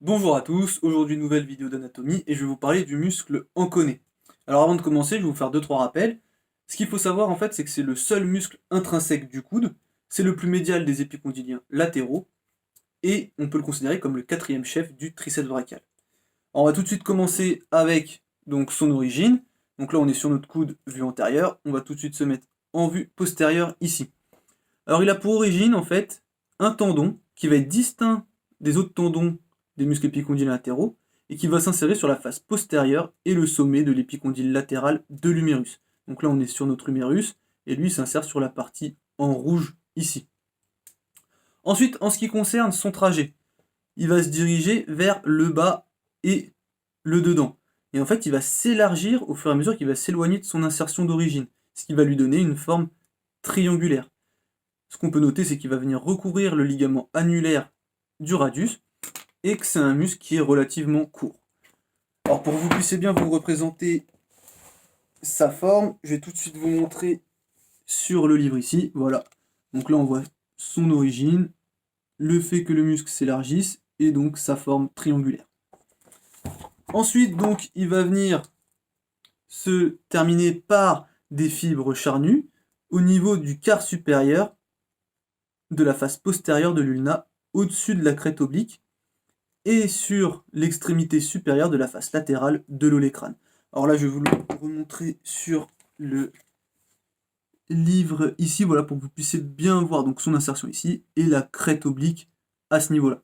Bonjour à tous, aujourd'hui nouvelle vidéo d'anatomie et je vais vous parler du muscle anconé. Alors avant de commencer, je vais vous faire deux trois rappels. Ce qu'il faut savoir en fait, c'est que c'est le seul muscle intrinsèque du coude, c'est le plus médial des épicondyliens latéraux et on peut le considérer comme le quatrième chef du triceps brachial. Alors, on va tout de suite commencer avec donc son origine. Donc là on est sur notre coude vue antérieure, on va tout de suite se mettre en vue postérieure ici. Alors il a pour origine en fait un tendon qui va être distinct des autres tendons des muscles épicondyles latéraux et qui va s'insérer sur la face postérieure et le sommet de l'épicondyle latéral de l'humérus. Donc là on est sur notre humérus et lui s'insère sur la partie en rouge ici. Ensuite, en ce qui concerne son trajet, il va se diriger vers le bas et le dedans. Et en fait, il va s'élargir au fur et à mesure qu'il va s'éloigner de son insertion d'origine, ce qui va lui donner une forme triangulaire. Ce qu'on peut noter, c'est qu'il va venir recouvrir le ligament annulaire du radius et que c'est un muscle qui est relativement court. Alors pour que vous puissiez bien vous représenter sa forme, je vais tout de suite vous montrer sur le livre ici. Voilà. Donc là on voit son origine, le fait que le muscle s'élargisse et donc sa forme triangulaire. Ensuite donc il va venir se terminer par des fibres charnues au niveau du quart supérieur de la face postérieure de l'ulna, au-dessus de la crête oblique, et sur l'extrémité supérieure de la face latérale de l'olécrâne. Alors là, je vais vous le remontrer sur le livre ici, voilà, pour que vous puissiez bien voir donc son insertion ici, et la crête oblique à ce niveau-là.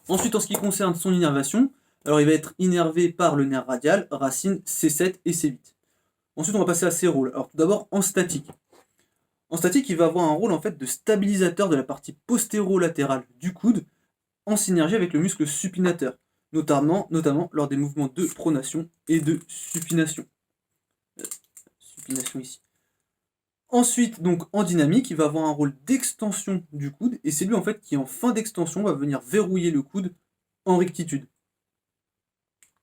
Ensuite, en ce qui concerne son innervation, alors il va être innervé par le nerf radial, racine C7 et C8. Ensuite, on va passer à ses rôles. Alors tout d'abord, en statique. En statique, il va avoir un rôle en fait de stabilisateur de la partie postéro-latérale du coude en synergie avec le muscle supinateur, notamment lors des mouvements de pronation et de supination. Supination ici. Ensuite, donc en dynamique, il va avoir un rôle d'extension du coude, et c'est lui en fait qui en fin d'extension va venir verrouiller le coude en rectitude.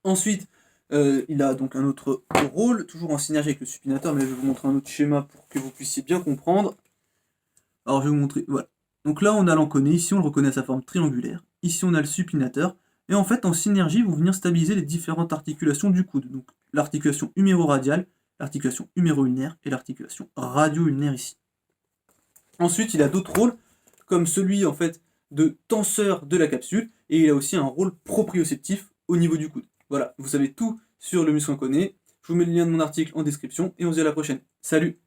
Ensuite, il a donc un autre rôle, toujours en synergie avec le supinateur, mais je vais vous montrer un autre schéma pour que vous puissiez bien comprendre. Alors je vais vous montrer, voilà. Donc là on a l'enconé, ici on le reconnaît à sa forme triangulaire, ici on a le supinateur, et en fait en synergie vous venir stabiliser les différentes articulations du coude, donc l'articulation huméro-radiale, l'articulation huméro-ulnaire et l'articulation radio-ulnaire ici. Ensuite il a d'autres rôles, comme celui en fait de tenseur de la capsule, et il a aussi un rôle proprioceptif au niveau du coude. Voilà, vous savez tout sur le muscle enconé, je vous mets le lien de mon article en description, et on se dit à la prochaine. Salut!